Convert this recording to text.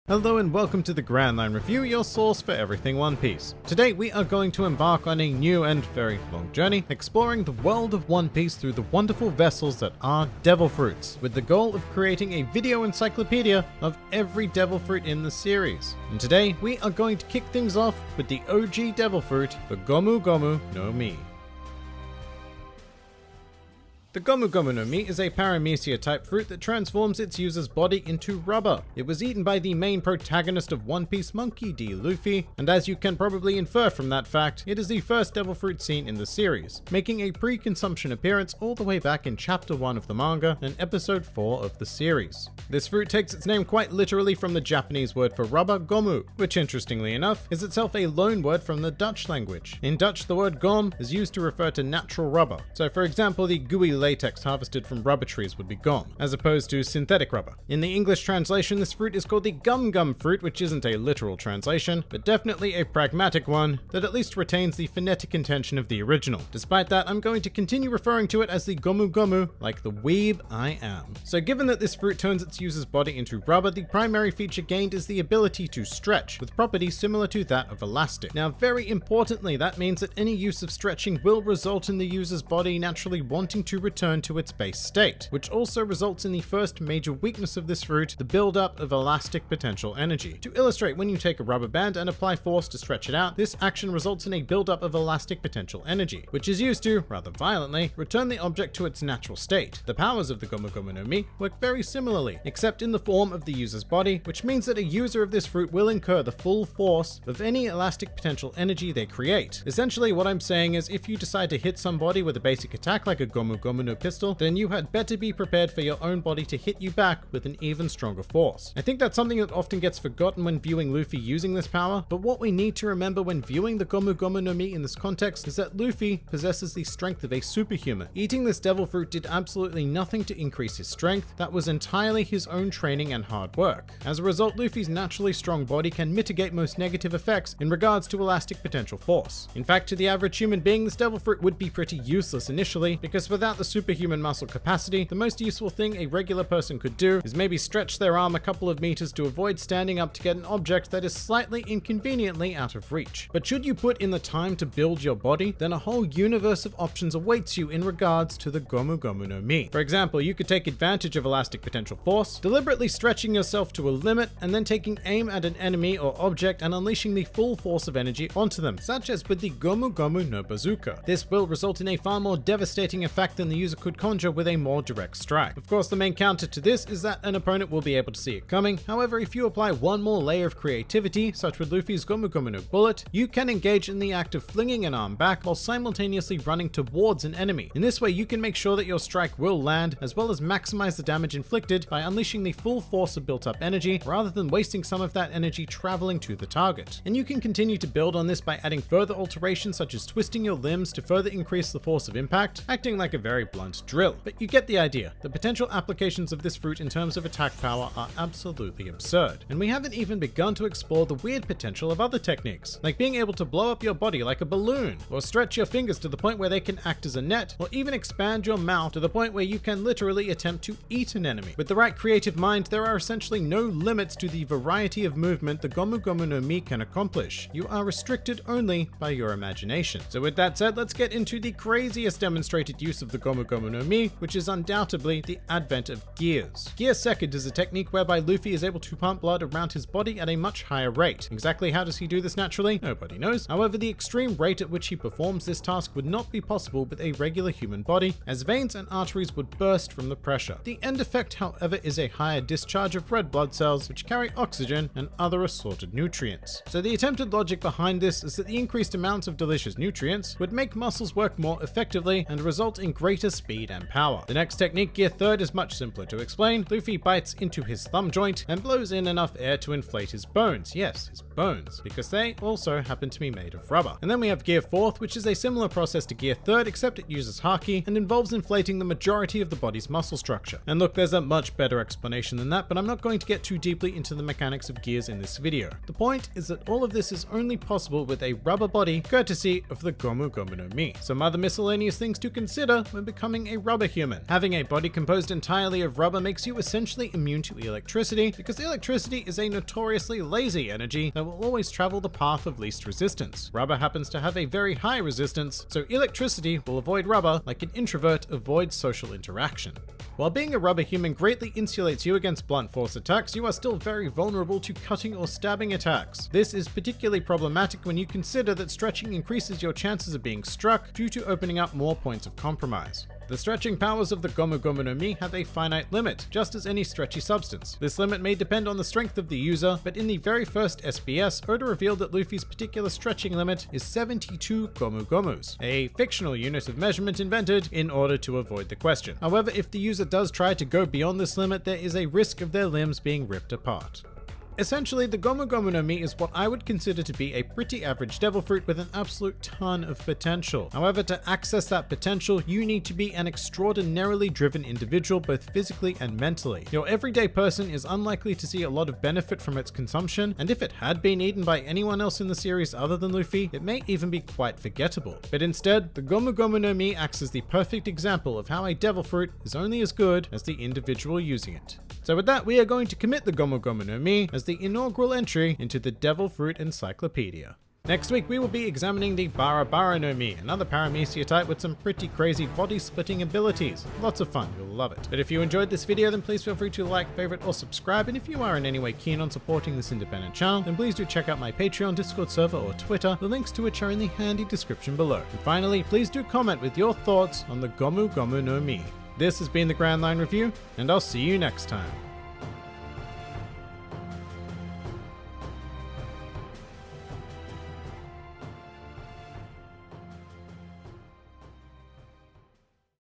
Hello and welcome to the Grand Line Review, your source for everything One Piece. Today we are going to embark on a new and very long journey, exploring the world of One Piece through the wonderful vessels that are devil fruits, with the goal of creating a video encyclopedia of every devil fruit in the series. And today we are going to kick things off with the OG devil fruit, the Gomu Gomu No Mi. The Gomu Gomu No Mi is a paramecia type fruit that transforms its user's body into rubber. It was eaten by the main protagonist of One Piece, Monkey D. Luffy, and as you can probably infer from that fact, it is the first devil fruit seen in the series, making a pre-consumption appearance all the way back in chapter 1 of the manga and episode 4 of the series. This fruit takes its name quite literally from the Japanese word for rubber, gomu, which interestingly enough is itself a loan word from the Dutch language. In Dutch, the word gom is used to refer to natural rubber. So for example, the gooey latex harvested from rubber trees would be gom, as opposed to synthetic rubber. In the English translation, this fruit is called the gum gum fruit, which isn't a literal translation, but definitely a pragmatic one that at least retains the phonetic intention of the original. Despite that, I'm going to continue referring to it as the gomu gomu, like the weeb I am. So given that this fruit turns its user's body into rubber, the primary feature gained is the ability to stretch, with properties similar to that of elastic. Now, very importantly, that means that any use of stretching will result in the user's body naturally wanting to return to its base state, which also results in the first major weakness of this fruit, the buildup of elastic potential energy. To illustrate, when you take a rubber band and apply force to stretch it out, this action results in a buildup of elastic potential energy, which is used to, rather violently, return the object to its natural state. The powers of the Gomu Gomu No Mi work very similarly, except in the form of the user's body, which means that a user of this fruit will incur the full force of any elastic potential energy they create. Essentially, what I'm saying is if you decide to hit somebody with a basic attack like a Gomu Gomu no pistol, then you had better be prepared for your own body to hit you back with an even stronger force. I think that's something that often gets forgotten when viewing Luffy using this power, but what we need to remember when viewing the Gomu Gomu no Mi in this context is that Luffy possesses the strength of a superhuman. Eating this devil fruit did absolutely nothing to increase his strength. That was entirely his own training and hard work. As a result, Luffy's naturally strong body can mitigate most negative effects in regards to elastic potential force. In fact, to the average human being, this devil fruit would be pretty useless initially, because without the superhuman muscle capacity, the most useful thing a regular person could do is maybe stretch their arm a couple of meters to avoid standing up to get an object that is slightly inconveniently out of reach. But should you put in the time to build your body, then a whole universe of options awaits you in regards to the Gomu Gomu no Mi. For example, you could take advantage of elastic potential force, deliberately stretching yourself to a limit and then taking aim at an enemy or object and unleashing the full force of energy onto them, such as with the Gomu Gomu no Bazooka. This will result in a far more devastating effect than the user could conjure with a more direct strike. Of course, the main counter to this is that an opponent will be able to see it coming. However, if you apply one more layer of creativity, such with Luffy's Gomu Gomu no Bullet, you can engage in the act of flinging an arm back while simultaneously running towards an enemy. In this way, you can make sure that your strike will land, as well as maximize the damage inflicted by unleashing the full force of built-up energy, rather than wasting some of that energy traveling to the target. And you can continue to build on this by adding further alterations such as twisting your limbs to further increase the force of impact, acting like a very blunt drill. But you get the idea. The potential applications of this fruit in terms of attack power are absolutely absurd. And we haven't even begun to explore the weird potential of other techniques, like being able to blow up your body like a balloon, or stretch your fingers to the point where they can act as a net, or even expand your mouth to the point where you can literally attempt to eat an enemy. With the right creative mind, there are essentially no limits to the variety of movement the Gomu Gomu no Mi can accomplish. You are restricted only by your imagination. So with that said, let's get into the craziest demonstrated use of the Gomu Gomu no Mi, which is undoubtedly the advent of gears. Gear second is a technique whereby Luffy is able to pump blood around his body at a much higher rate. Exactly how does he do this naturally? Nobody knows. However, the extreme rate at which he performs this task would not be possible with a regular human body, as veins and arteries would burst from the pressure. The end effect, however, is a higher discharge of red blood cells, which carry oxygen and other assorted nutrients. So the attempted logic behind this is that the increased amounts of delicious nutrients would make muscles work more effectively and result in greater speed and power. The next technique, gear third, is much simpler to explain. Luffy bites into his thumb joint and blows in enough air to inflate his bones. Yes, his bones, because they also happen to be made of rubber. And then we have gear fourth, which is a similar process to gear third, except it uses haki and involves inflating the majority of the body's muscle structure. And look, there's a much better explanation than that, but I'm not going to get too deeply into the mechanics of gears in this video. The point is that all of this is only possible with a rubber body, courtesy of the Gomu Gomu no Mi. Some other miscellaneous things to consider when becoming a rubber human. Having a body composed entirely of rubber makes you essentially immune to electricity, because electricity is a notoriously lazy energy that will always travel the path of least resistance. Rubber happens to have a very high resistance, so electricity will avoid rubber like an introvert avoids social interaction. While being a rubber human greatly insulates you against blunt force attacks, you are still very vulnerable to cutting or stabbing attacks. This is particularly problematic when you consider that stretching increases your chances of being struck due to opening up more points of compromise. The stretching powers of the Gomu Gomu No Mi have a finite limit, just as any stretchy substance. This limit may depend on the strength of the user, but in the very first SBS, Oda revealed that Luffy's particular stretching limit is 72 Gomu Gomus, a fictional unit of measurement invented in order to avoid the question. However, if the user does try to go beyond this limit, there is a risk of their limbs being ripped apart. Essentially, the Gomu Gomu No Mi is what I would consider to be a pretty average devil fruit with an absolute ton of potential. However, to access that potential, you need to be an extraordinarily driven individual, both physically and mentally. Your everyday person is unlikely to see a lot of benefit from its consumption, and if it had been eaten by anyone else in the series other than Luffy, it may even be quite forgettable. But instead, the Gomu Gomu No Mi acts as the perfect example of how a devil fruit is only as good as the individual using it. So with that, we are going to commit the Gomu Gomu No Mi as the inaugural entry into the Devil Fruit Encyclopedia. Next week, we will be examining the Bara Bara No Mi, another paramecia type with some pretty crazy body-splitting abilities. Lots of fun, you'll love it. But if you enjoyed this video, then please feel free to like, favorite, or subscribe. And if you are in any way keen on supporting this independent channel, then please do check out my Patreon, Discord server, or Twitter, the links to which are in the handy description below. And finally, please do comment with your thoughts on the Gomu Gomu No Mi. This has been the Grand Line Review, and I'll see you next time.